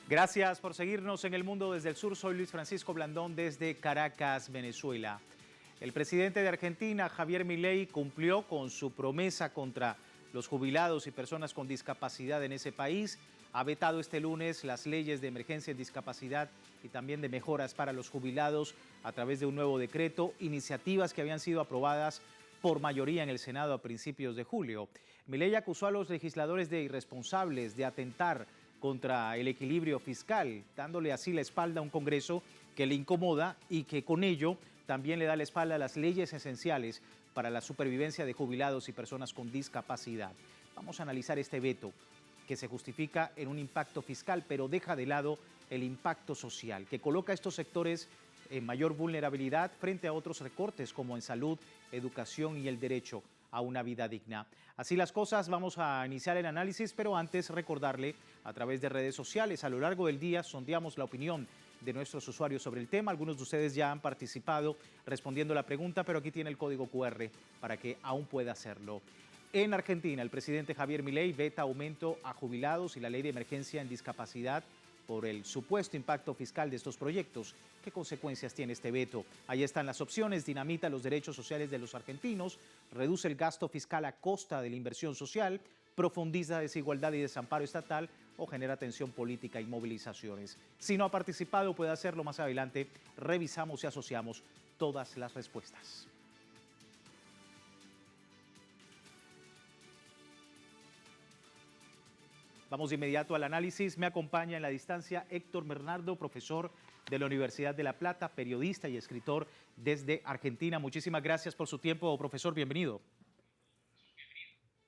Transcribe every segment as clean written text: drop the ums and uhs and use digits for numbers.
Gracias por seguirnos en El Mundo desde el Sur. Soy Luis Francisco Blandón desde Caracas, Venezuela. El presidente de Argentina, Javier Milei, cumplió con su promesa contra los jubilados y personas con discapacidad en ese país. Ha vetado este lunes las leyes de emergencia en discapacidad y también de mejoras para los jubilados a través de un nuevo decreto, iniciativas que habían sido aprobadas por mayoría en el Senado a principios de julio. Milei acusó a los legisladores de irresponsables, de atentar contra el equilibrio fiscal, dándole así la espalda a un Congreso que le incomoda y que con ello también le da la espalda a las leyes esenciales para la supervivencia de jubilados y personas con discapacidad. Vamos a analizar este veto que se justifica en un impacto fiscal, pero deja de lado el impacto social, que coloca a estos sectores en mayor vulnerabilidad frente a otros recortes como en salud, educación y el derecho a una vida digna. Así las cosas, vamos a iniciar el análisis, pero antes recordarle a través de redes sociales. A lo largo del día sondeamos la opinión de nuestros usuarios sobre el tema. Algunos de ustedes ya han participado respondiendo la pregunta, pero aquí tiene el código QR para que aún pueda hacerlo. En Argentina, el presidente Javier Milei veta aumento a jubilados y la ley de emergencia en discapacidad por el supuesto impacto fiscal de estos proyectos. ¿Qué consecuencias tiene este veto? Ahí están las opciones: dinamita los derechos sociales de los argentinos, reduce el gasto fiscal a costa de la inversión social, profundiza desigualdad y desamparo estatal o genera tensión política y movilizaciones. Si no ha participado, puede hacerlo más adelante. Revisamos y asociamos todas las respuestas. Vamos de inmediato al análisis. Me acompaña en la distancia Héctor Bernardo, profesor de la Universidad de La Plata, periodista y escritor desde Argentina. Muchísimas gracias por su tiempo, profesor. Bienvenido.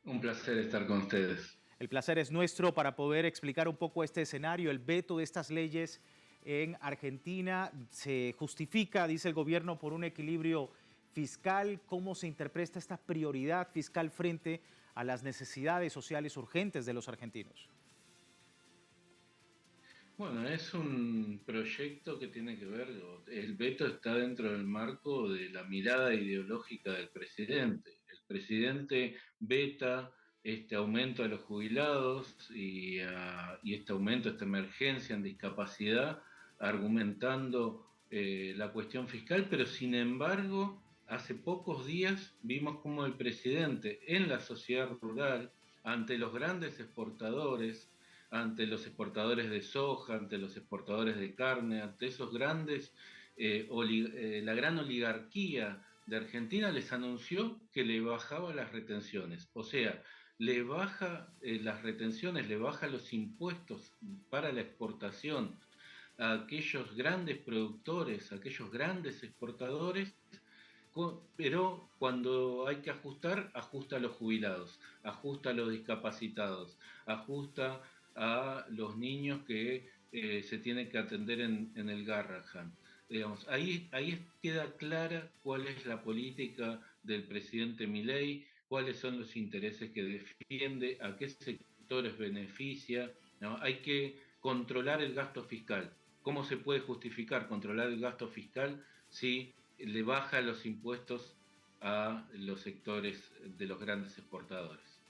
Un placer estar con ustedes. El placer es nuestro para poder explicar un poco este escenario. El veto de estas leyes en Argentina se justifica, dice el gobierno, por un equilibrio fiscal. ¿Cómo se interpreta esta prioridad fiscal frente a las necesidades sociales urgentes de los argentinos? Bueno, es un proyecto que tiene que ver, el veto está dentro del marco de la mirada ideológica del presidente. El presidente veta este aumento de los jubilados y este aumento, esta emergencia en discapacidad, argumentando la cuestión fiscal, pero sin embargo, hace pocos días vimos como el presidente en la sociedad rural, ante los grandes exportadores, ante los exportadores de soja, ante los exportadores de carne, ante esos grandes, la gran oligarquía de Argentina les anunció que le bajaba las retenciones. O sea, le baja las retenciones, le baja los impuestos para la exportación a aquellos grandes productores, a aquellos grandes exportadores, pero cuando hay que ajustar, ajusta a los jubilados, ajusta a los discapacitados, ajusta a los niños que se tienen que atender en el Garrahan. Digamos, ahí queda clara cuál es la política del presidente Milei, cuáles son los intereses que defiende, a qué sectores beneficia, ¿no? Hay que controlar el gasto fiscal. ¿Cómo se puede justificar controlar el gasto fiscal si le baja los impuestos a los sectores de los grandes exportadores?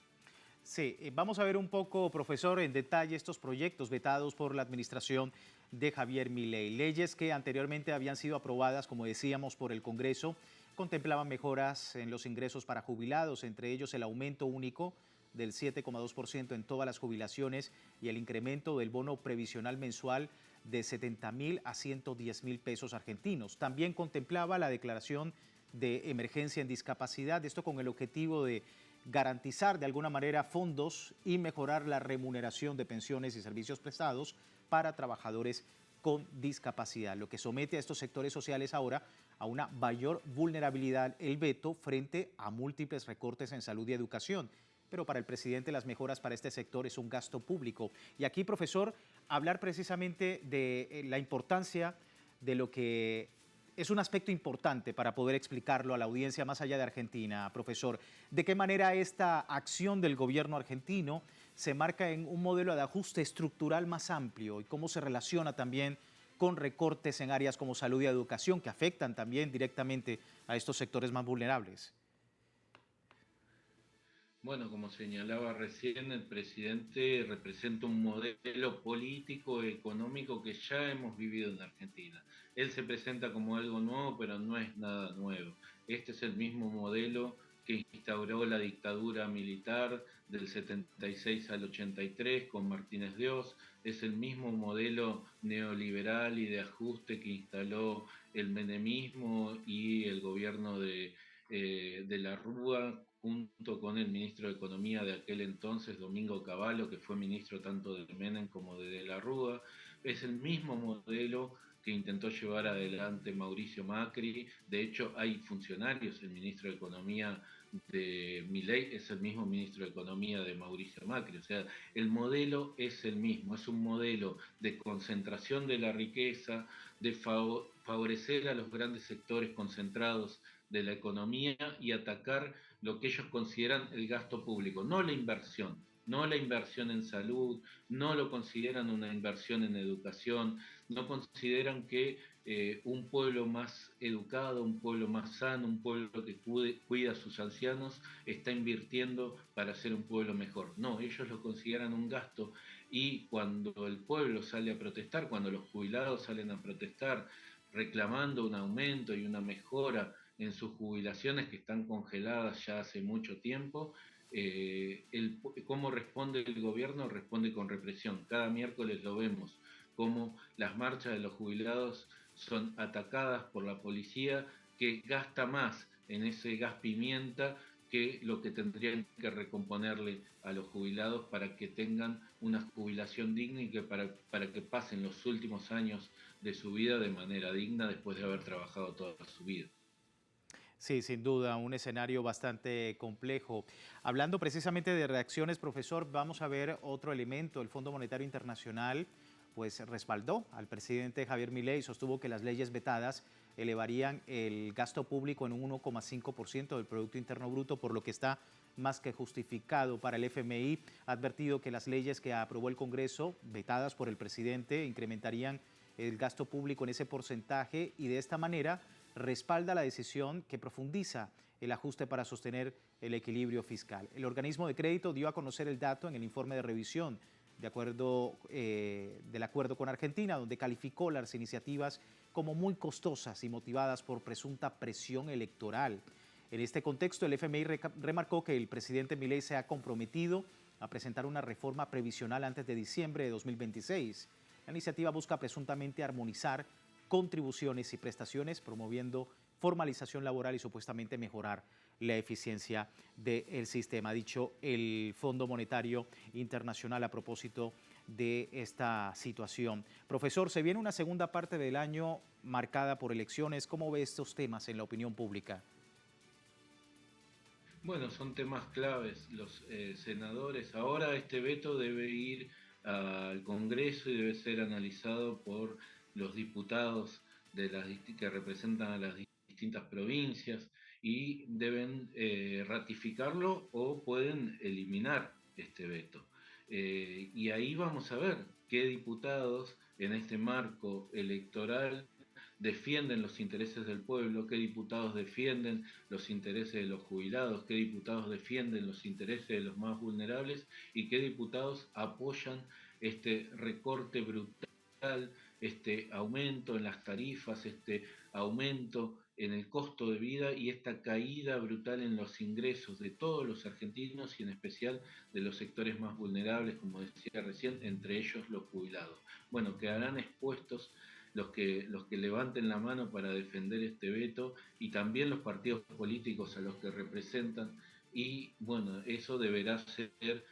Sí, vamos a ver un poco, profesor, en detalle estos proyectos vetados por la administración de Javier Milei. Leyes que anteriormente habían sido aprobadas, como decíamos, por el Congreso, contemplaban mejoras en los ingresos para jubilados, entre ellos el aumento único del 7,2% en todas las jubilaciones y el incremento del bono previsional mensual de 70.000 a 110.000 pesos argentinos. También contemplaba la declaración de emergencia en discapacidad, esto con el objetivo de garantizar de alguna manera fondos y mejorar la remuneración de pensiones y servicios prestados para trabajadores con discapacidad, lo que somete a estos sectores sociales ahora a una mayor vulnerabilidad el veto frente a múltiples recortes en salud y educación. Pero para el presidente las mejoras para este sector es un gasto público. Y aquí, profesor, hablar precisamente de la importancia de lo que es un aspecto importante para poder explicarlo a la audiencia más allá de Argentina, profesor. ¿De qué manera esta acción del gobierno argentino se marca en un modelo de ajuste estructural más amplio y cómo se relaciona también con recortes en áreas como salud y educación que afectan también directamente a estos sectores más vulnerables? Bueno, como señalaba recién, el presidente representa un modelo político, económico que ya hemos vivido en Argentina. Él se presenta como algo nuevo, pero no es nada nuevo. Este es el mismo modelo que instauró la dictadura militar del 76 al 83 con Martínez Dios. Es el mismo modelo neoliberal y de ajuste que instaló el menemismo y el gobierno de la Rúa, junto con el ministro de Economía de aquel entonces, Domingo Cavallo, que fue ministro tanto de Menem como de la Rúa. Es el mismo modelo que intentó llevar adelante Mauricio Macri. De hecho, hay funcionarios, el ministro de Economía de Milei es el mismo ministro de Economía de Mauricio Macri. O sea, el modelo es el mismo, es un modelo de concentración de la riqueza, de favorecer a los grandes sectores concentrados de la economía y atacar lo que ellos consideran el gasto público, no la inversión, no la inversión en salud, no lo consideran una inversión en educación, no consideran que un pueblo más educado, un pueblo más sano, un pueblo que cuida a sus ancianos, está invirtiendo para ser un pueblo mejor. No, ellos lo consideran un gasto y cuando el pueblo sale a protestar, cuando los jubilados salen a protestar reclamando un aumento y una mejora en sus jubilaciones que están congeladas ya hace mucho tiempo. ¿Cómo responde el gobierno? Responde con represión. Cada miércoles lo vemos, cómo las marchas de los jubilados son atacadas por la policía que gasta más en ese gas pimienta que lo que tendrían que recomponerle a los jubilados para que tengan una jubilación digna y que para que pasen los últimos años de su vida de manera digna después de haber trabajado toda su vida. Sí, sin duda, un escenario bastante complejo. Hablando precisamente de reacciones, profesor, vamos a ver otro elemento. El Fondo Monetario Internacional pues respaldó al presidente Javier Milei y sostuvo que las leyes vetadas elevarían el gasto público en un 1,5% del Producto Interno Bruto, por lo que está más que justificado. Para el FMI ha advertido que las leyes que aprobó el Congreso, vetadas por el presidente, incrementarían el gasto público en ese porcentaje y de esta manera respalda la decisión que profundiza el ajuste para sostener el equilibrio fiscal. El organismo de crédito dio a conocer el dato en el informe de revisión del acuerdo con Argentina, donde calificó las iniciativas como muy costosas y motivadas por presunta presión electoral. En este contexto, el FMI remarcó que el presidente Milei se ha comprometido a presentar una reforma previsional antes de diciembre de 2026. La iniciativa busca presuntamente armonizar contribuciones y prestaciones, promoviendo formalización laboral y supuestamente mejorar la eficiencia del sistema, ha dicho el Fondo Monetario Internacional a propósito de esta situación. Profesor, se viene una segunda parte del año marcada por elecciones. ¿Cómo ve estos temas en la opinión pública? Bueno, son temas claves. Los senadores, ahora este veto debe ir al Congreso y debe ser analizado por los diputados que representan a las distintas provincias y deben ratificarlo o pueden eliminar este veto. Y ahí vamos a ver qué diputados en este marco electoral defienden los intereses del pueblo, qué diputados defienden los intereses de los jubilados, qué diputados defienden los intereses de los más vulnerables y qué diputados apoyan este recorte brutal, este aumento en las tarifas, este aumento en el costo de vida y esta caída brutal en los ingresos de todos los argentinos y en especial de los sectores más vulnerables, como decía recién, entre ellos los jubilados. Bueno, quedarán expuestos los que levanten la mano para defender este veto y también los partidos políticos a los que representan. Y bueno, eso deberá ser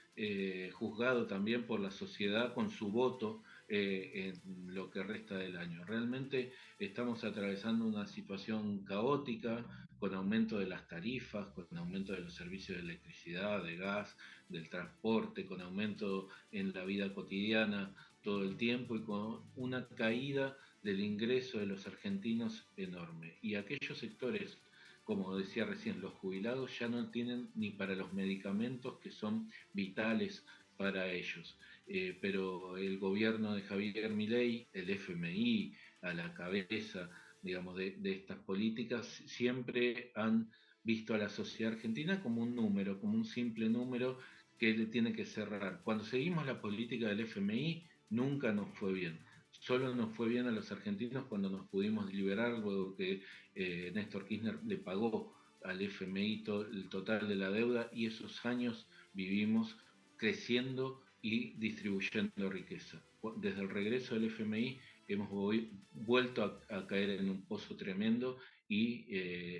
juzgado también por la sociedad con su voto en lo que resta del año. Realmente estamos atravesando una situación caótica con aumento de las tarifas, con aumento de los servicios de electricidad, de gas, del transporte, con aumento en la vida cotidiana todo el tiempo y con una caída del ingreso de los argentinos enorme. Y aquellos sectores, como decía recién, los jubilados ya no tienen ni para los medicamentos que son vitales para ellos. Pero el gobierno de Javier Milei, el FMI a la cabeza, digamos, de estas políticas, siempre han visto a la sociedad argentina como un número, como un simple número que le tiene que cerrar. Cuando seguimos la política del FMI, nunca nos fue bien. Solo nos fue bien a los argentinos cuando nos pudimos liberar, luego que Néstor Kirchner le pagó al FMI el total de la deuda, y esos años vivimos creciendo y distribuyendo riqueza. Desde el regreso del FMI hemos vuelto a caer en un pozo tremendo, y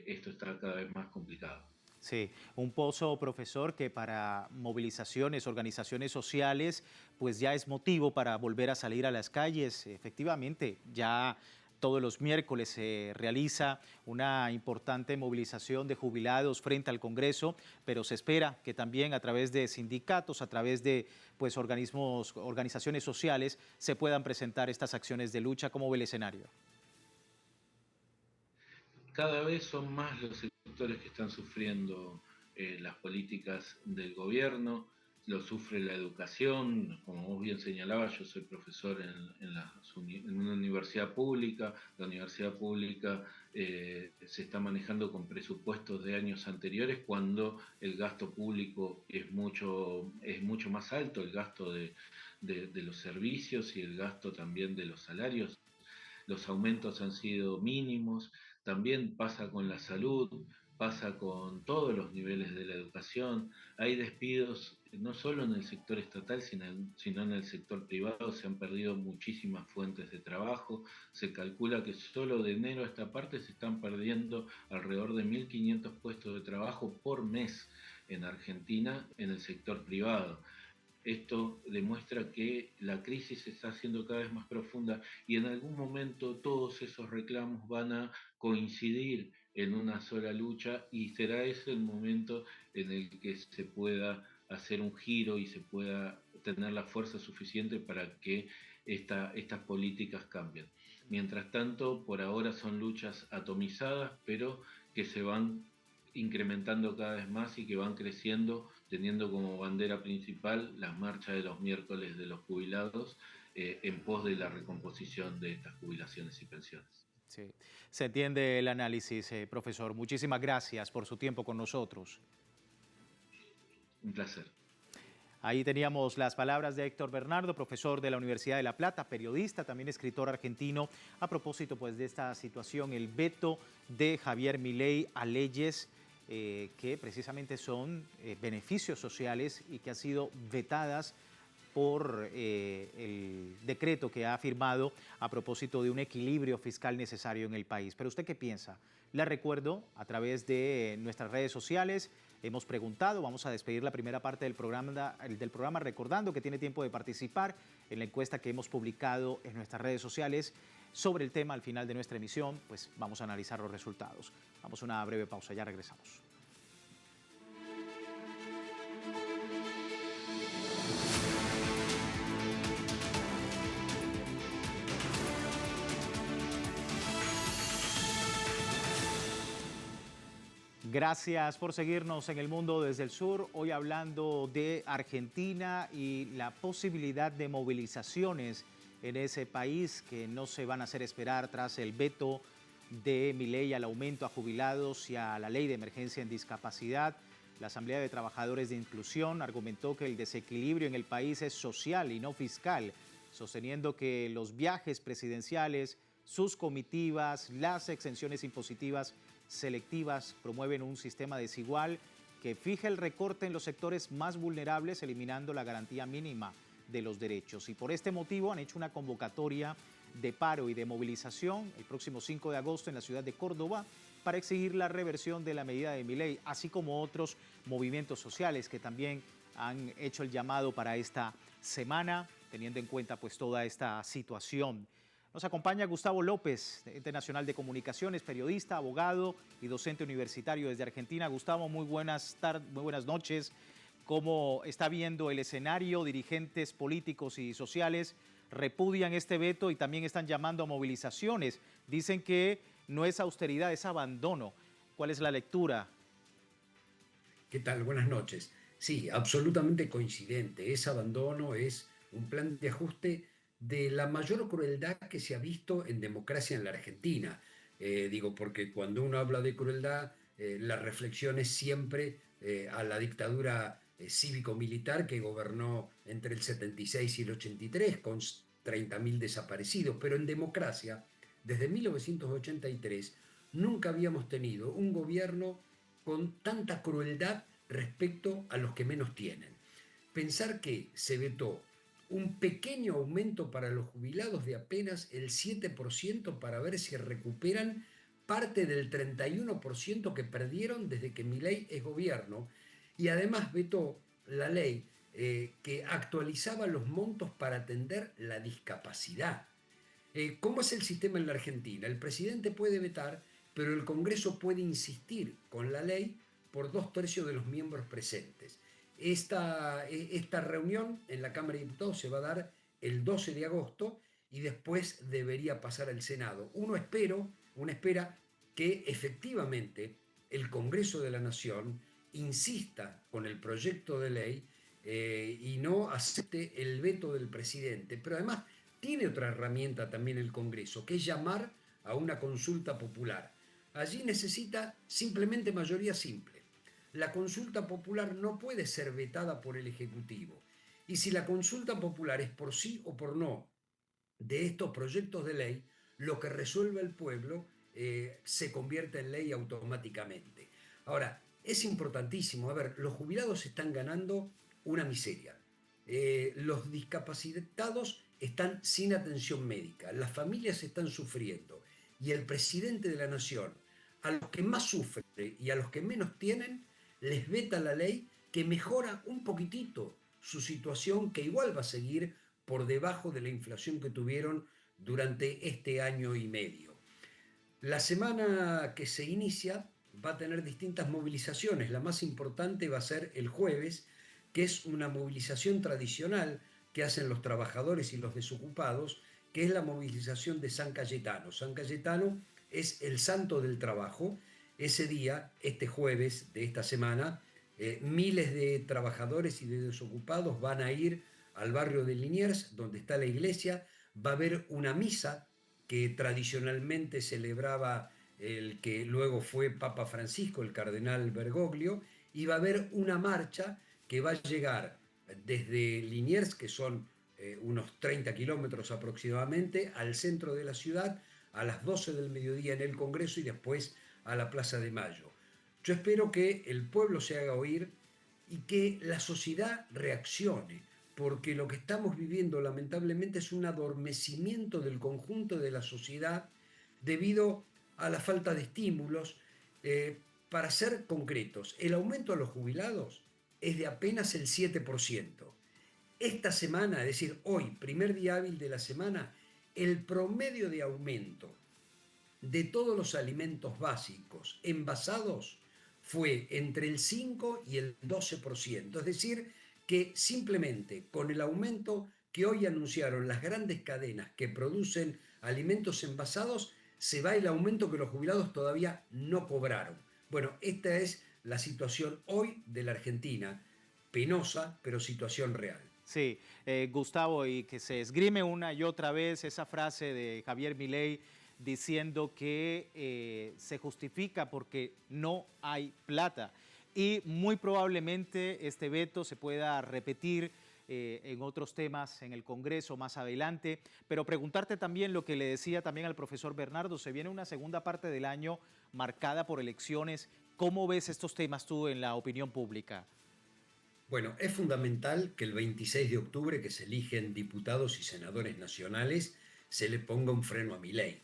esto está cada vez más complicado. Sí, un pozo, profesor, que para movilizaciones, organizaciones sociales, pues ya es motivo para volver a salir a las calles. Efectivamente, ya todos los miércoles se realiza una importante movilización de jubilados frente al Congreso, pero se espera que también a través de sindicatos, a través de pues organismos, organizaciones sociales, se puedan presentar estas acciones de lucha. ¿Cómo ve el escenario? Cada vez son más los sectores que están sufriendo las políticas del gobierno, lo sufre la educación, como vos bien señalabas, yo soy profesor en una universidad pública, la universidad pública se está manejando con presupuestos de años anteriores, cuando el gasto público es mucho más alto, el gasto de los servicios y el gasto también de los salarios. Los aumentos han sido mínimos. También pasa con la salud, pasa con todos los niveles de la educación. Hay despidos no solo en el sector estatal, sino en el sector privado. Se han perdido muchísimas fuentes de trabajo. Se calcula que solo de enero a esta parte se están perdiendo alrededor de 1.500 puestos de trabajo por mes en Argentina en el sector privado. Esto demuestra que la crisis se está haciendo cada vez más profunda, y en algún momento todos esos reclamos van a coincidir en una sola lucha, y será ese el momento en el que se pueda hacer un giro y se pueda tener la fuerza suficiente para que estas políticas cambien. Mientras tanto, por ahora son luchas atomizadas, pero que se van incrementando cada vez más y que van creciendo, teniendo como bandera principal las marchas de los miércoles de los jubilados, en pos de la recomposición de estas jubilaciones y pensiones. Sí, se entiende el análisis, profesor. Muchísimas gracias por su tiempo con nosotros. Un placer. Ahí teníamos las palabras de Héctor Bernardo, profesor de la Universidad de La Plata, periodista, también escritor argentino, a propósito pues de esta situación, el veto de Javier Milei a leyes que precisamente son beneficios sociales y que han sido vetadas por el decreto que ha firmado a propósito de un equilibrio fiscal necesario en el país. Pero ¿usted qué piensa? Le recuerdo a través de nuestras redes sociales. Hemos preguntado, vamos a despedir la primera parte del programa recordando que tiene tiempo de participar en la encuesta que hemos publicado en nuestras redes sociales sobre el tema. Al final de nuestra emisión, pues vamos a analizar los resultados. Vamos a una breve pausa, ya regresamos. Gracias por seguirnos en El Mundo desde el Sur, hoy hablando de Argentina y la posibilidad de movilizaciones en ese país que no se van a hacer esperar tras el veto de Milei al aumento a jubilados y a la ley de emergencia en discapacidad. La Asamblea de Trabajadores de Inclusión argumentó que el desequilibrio en el país es social y no fiscal, sosteniendo que los viajes presidenciales, sus comitivas, las exenciones impositivas selectivas promueven un sistema desigual que fija el recorte en los sectores más vulnerables, eliminando la garantía mínima de los derechos. Y por este motivo han hecho una convocatoria de paro y de movilización el próximo 5 de agosto en la ciudad de Córdoba para exigir la reversión de la medida de Milei, así como otros movimientos sociales que también han hecho el llamado para esta semana, teniendo en cuenta pues toda esta situación. Nos acompaña Gustavo López, Ente Nacional de Comunicaciones, periodista, abogado y docente universitario desde Argentina. Gustavo, muy buenas tardes, muy buenas noches. ¿Cómo está viendo el escenario? Dirigentes políticos y sociales repudian este veto y también están llamando a movilizaciones. Dicen que no es austeridad, es abandono. ¿Cuál es la lectura? ¿Qué tal? Buenas noches. Sí, absolutamente coincidente. Es abandono, es un plan de ajuste de la mayor crueldad que se ha visto en democracia en la Argentina. Digo, porque cuando uno habla de crueldad, la reflexión es siempre a la dictadura cívico-militar que gobernó entre el 76 y el 83 con 30.000 desaparecidos, pero en democracia, desde 1983, nunca habíamos tenido un gobierno con tanta crueldad respecto a los que menos tienen. Pensar que se vetó un pequeño aumento para los jubilados de apenas el 7% para ver si recuperan parte del 31% que perdieron desde que Milei es gobierno, y además vetó la ley que actualizaba los montos para atender la discapacidad. ¿Cómo es el sistema en la Argentina? El presidente puede vetar, pero el Congreso puede insistir con la ley por 2/3 de los miembros presentes. Esta reunión en la Cámara de Diputados se va a dar el 12 de agosto y después debería pasar al Senado. Uno espera que efectivamente el Congreso de la Nación insista con el proyecto de ley y no acepte el veto del presidente. Pero además tiene otra herramienta también el Congreso, que es llamar a una consulta popular. Allí necesita simplemente mayoría simple. La consulta popular no puede ser vetada por el Ejecutivo. Y si la consulta popular es por sí o por no de estos proyectos de ley, lo que resuelve el pueblo se convierte en ley automáticamente. Ahora, es importantísimo, a ver, los jubilados están ganando una miseria. Los discapacitados están sin atención médica, las familias están sufriendo y el presidente de la nación, a los que más sufren y a los que menos tienen, les veta la ley que mejora un poquitito su situación, que igual va a seguir por debajo de la inflación que tuvieron durante este año y medio. La semana que se inicia va a tener distintas movilizaciones. La más importante va a ser el jueves, que es una movilización tradicional que hacen los trabajadores y los desocupados, que es la movilización de San Cayetano. San Cayetano es el santo del trabajo. Ese día, este jueves de esta semana, miles de trabajadores y de desocupados van a ir al barrio de Liniers, donde está la iglesia. Va a haber una misa que tradicionalmente celebraba el que luego fue Papa Francisco, el cardenal Bergoglio, y va a haber una marcha que va a llegar desde Liniers, que son unos 30 kilómetros aproximadamente, al centro de la ciudad a las 12 del mediodía en el Congreso y después a la Plaza de Mayo. Yo espero que el pueblo se haga oír y que la sociedad reaccione, porque lo que estamos viviendo lamentablemente es un adormecimiento del conjunto de la sociedad debido a la falta de estímulos. Para ser concretos, el aumento a los jubilados es de apenas el 7%. Esta semana, es decir, hoy, primer día hábil de la semana, el promedio de aumento de todos los alimentos básicos envasados fue entre el 5 y el 12%. Es decir, que simplemente con el aumento que hoy anunciaron las grandes cadenas que producen alimentos envasados, se va el aumento que los jubilados todavía no cobraron. Bueno, esta es la situación hoy de la Argentina, penosa, pero situación real. Sí, Gustavo, y que se esgrime una y otra vez esa frase de Javier Milei diciendo que se justifica porque no hay plata. Y muy probablemente este veto se pueda repetir en otros temas en el Congreso más adelante, pero preguntarte también lo que le decía también al profesor Bernardo, se viene una segunda parte del año marcada por elecciones. ¿Cómo ves estos temas tú en la opinión pública? Bueno, es fundamental que el 26 de octubre, que se eligen diputados y senadores nacionales, se le ponga un freno a Milei.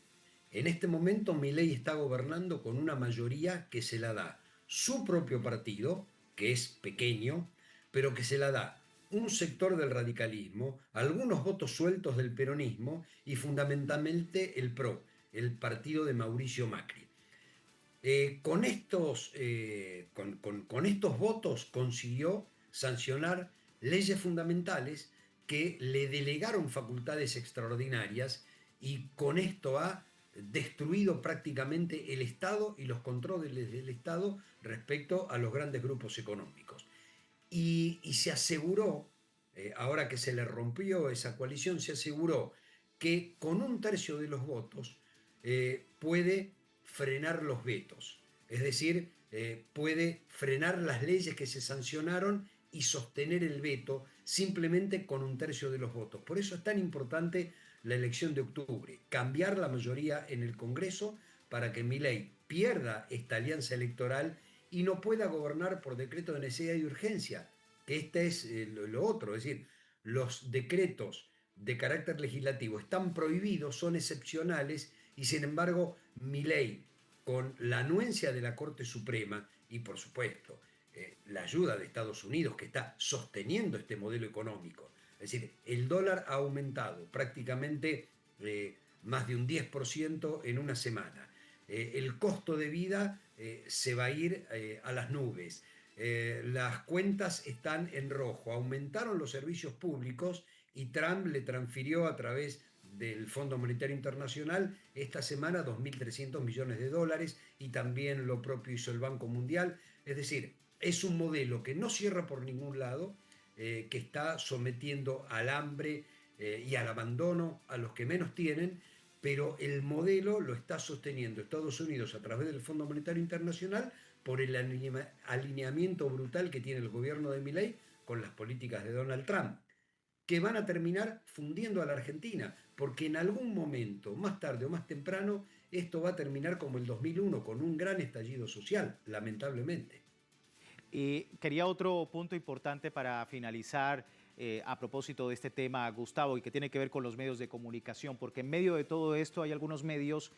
En este momento Milei está gobernando con una mayoría que se la da su propio partido, que es pequeño, pero que se la da un sector del radicalismo, algunos votos sueltos del peronismo y fundamentalmente el PRO, el partido de Mauricio Macri. Con estos votos consiguió sancionar leyes fundamentales que le delegaron facultades extraordinarias y con esto ha destruido prácticamente el Estado y los controles del Estado respecto a los grandes grupos económicos. Y se aseguró, ahora que se le rompió esa coalición, se aseguró que con 1/3 de los votos puede frenar los vetos. Es decir, puede frenar las leyes que se sancionaron y sostener el veto simplemente con un tercio de los votos. Por eso es tan importante la elección de octubre, cambiar la mayoría en el Congreso para que Milei pierda esta alianza electoral y no pueda gobernar por decreto de necesidad y urgencia, que este es lo otro, es decir, los decretos de carácter legislativo están prohibidos, son excepcionales, y sin embargo Milei, con la anuencia de la Corte Suprema y por supuesto la ayuda de Estados Unidos, que está sosteniendo este modelo económico, es decir, el dólar ha aumentado prácticamente más de un 10% en una semana. El costo de vida se va a ir a las nubes. Las cuentas están en rojo, aumentaron los servicios públicos y Trump le transfirió a través del Fondo Monetario Internacional esta semana 2.300 millones de dólares, y también lo propio hizo el Banco Mundial. Es decir, es un modelo que no cierra por ningún lado, que está sometiendo al hambre y al abandono a los que menos tienen, pero el modelo lo está sosteniendo Estados Unidos a través del Fondo Monetario Internacional por el alineamiento brutal que tiene el gobierno de Milei con las políticas de Donald Trump, que van a terminar fundiendo a la Argentina, porque en algún momento, más tarde o más temprano, esto va a terminar como el 2001, con un gran estallido social, lamentablemente. Y quería otro punto importante para finalizar a propósito de este tema, Gustavo, y que tiene que ver con los medios de comunicación, porque en medio de todo esto hay algunos medios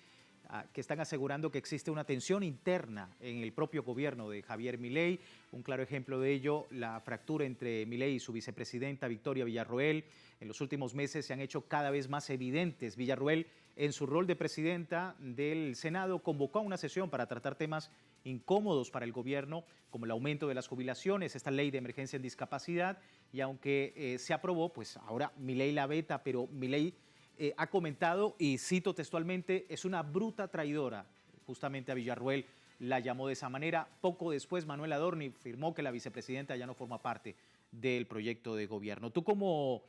que están asegurando que existe una tensión interna en el propio gobierno de Javier Milei. Un claro ejemplo de ello, la fractura entre Milei y su vicepresidenta Victoria Villarroel. En los últimos meses se han hecho cada vez más evidentes. Villarroel, en su rol de presidenta del Senado, convocó a una sesión para tratar temas incómodos para el gobierno, como el aumento de las jubilaciones, esta ley de emergencia en discapacidad, y aunque se aprobó, pues ahora Milei la veta, pero Milei ha comentado, y cito textualmente, es una bruta traidora. Justamente a Villarroel la llamó de esa manera. Poco después, Manuel Adorni firmó que la vicepresidenta ya no forma parte del proyecto de gobierno. Tú como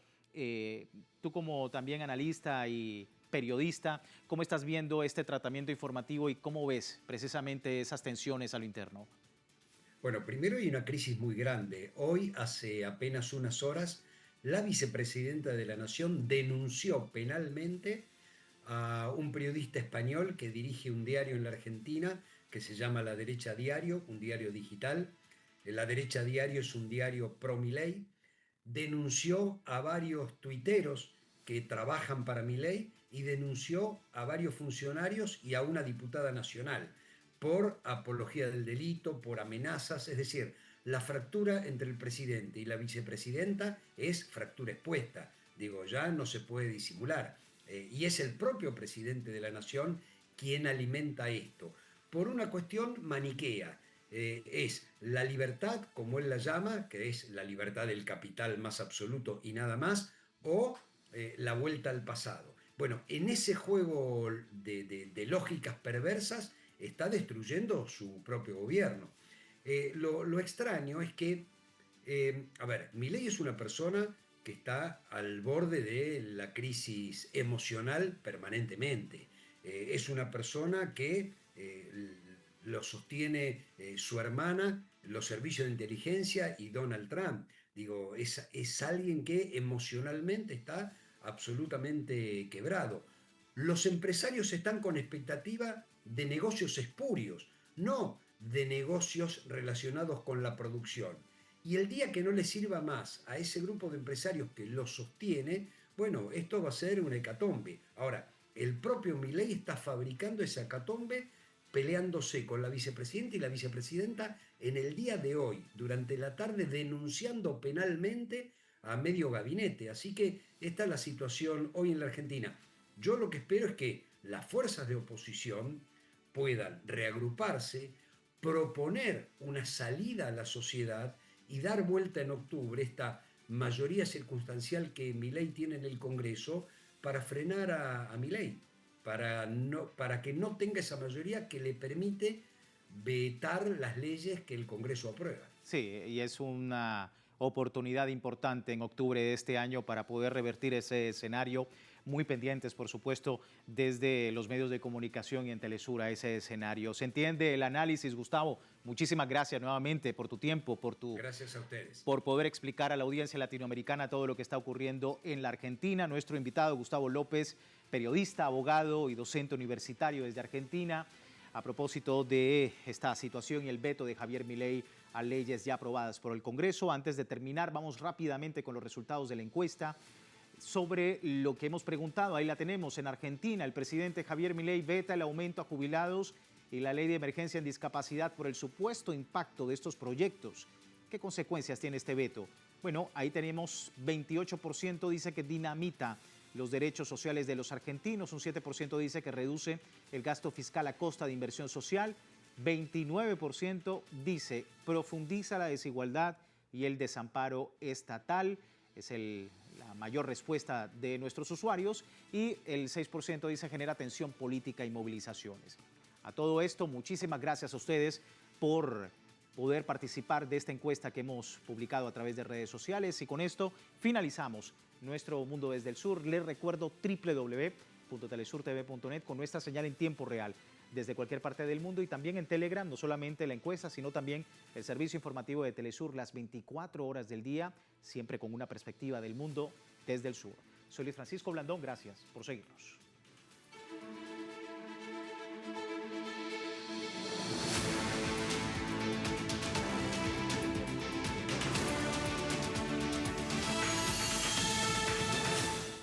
también analista y periodista, ¿cómo estás viendo este tratamiento informativo y cómo ves precisamente esas tensiones a lo interno? Bueno, primero hay una crisis muy grande. Hoy, hace apenas unas horas, la vicepresidenta de la Nación denunció penalmente a un periodista español que dirige un diario en la Argentina que se llama La Derecha Diario, un diario digital. La Derecha Diario es un diario pro Milei. Denunció a varios tuiteros que trabajan para Milei y denunció a varios funcionarios y a una diputada nacional por apología del delito, por amenazas. Es decir, la fractura entre el presidente y la vicepresidenta es fractura expuesta. Digo, ya no se puede disimular. Y es el propio presidente de la nación quien alimenta esto, por una cuestión maniquea. Es la libertad, como él la llama, que es la libertad del capital más absoluto y nada más, o la vuelta al pasado. Bueno, en ese juego de lógicas perversas está destruyendo su propio gobierno. Lo extraño es que, a ver, Milei es una persona que está al borde de la crisis emocional permanentemente. Es una persona que lo sostiene su hermana, los servicios de inteligencia y Donald Trump. Digo, es alguien que emocionalmente está absolutamente quebrado. Los empresarios están con expectativa de negocios espurios, no de negocios relacionados con la producción. Y el día que no le sirva más a ese grupo de empresarios que lo sostiene, bueno, esto va a ser una hecatombe. Ahora, el propio Milei está fabricando esa hecatombe peleándose con la vicepresidenta y la vicepresidenta en el día de hoy, durante la tarde, denunciando penalmente a medio gabinete. Así que esta es la situación hoy en la Argentina. Yo lo que espero es que las fuerzas de oposición puedan reagruparse, proponer una salida a la sociedad y dar vuelta en octubre esta mayoría circunstancial que Milei tiene en el Congreso para frenar a Milei, para que no tenga esa mayoría que le permite vetar las leyes que el Congreso aprueba. Sí, y es una oportunidad importante en octubre de este año para poder revertir ese escenario. muy pendientes, por supuesto, desde los medios de comunicación y en Telesur a ese escenario. ¿Se entiende el análisis, Gustavo? Muchísimas gracias nuevamente por tu tiempo, Gracias a ustedes. por poder explicar a la audiencia latinoamericana todo lo que está ocurriendo en la Argentina. Nuestro invitado, Gustavo López, periodista, abogado y docente universitario desde Argentina, a propósito de esta situación y el veto de Javier Milei a leyes ya aprobadas por el Congreso. Antes de terminar, vamos rápidamente con los resultados de la encuesta sobre lo que hemos preguntado. Ahí la tenemos. En Argentina, el presidente Javier Milei veta el aumento a jubilados y la ley de emergencia en discapacidad por el supuesto impacto de estos proyectos. ¿Qué consecuencias tiene este veto? Bueno, ahí tenemos 28% dice que dinamita los derechos sociales de los argentinos, un 7% dice que reduce el gasto fiscal a costa de inversión social, 29% dice profundiza la desigualdad y el desamparo estatal, es la mayor respuesta de nuestros usuarios, y el 6% dice genera tensión política y movilizaciones. A todo esto, muchísimas gracias a ustedes por poder participar de esta encuesta que hemos publicado a través de redes sociales, y con esto finalizamos nuestro Mundo desde el Sur. Les recuerdo www.telesurtv.net con nuestra señal en tiempo real desde cualquier parte del mundo, y también en Telegram, no solamente la encuesta, sino también el servicio informativo de Telesur las 24 horas del día, siempre con una perspectiva del mundo desde el sur. Soy Luis Francisco Blandón, gracias por seguirnos.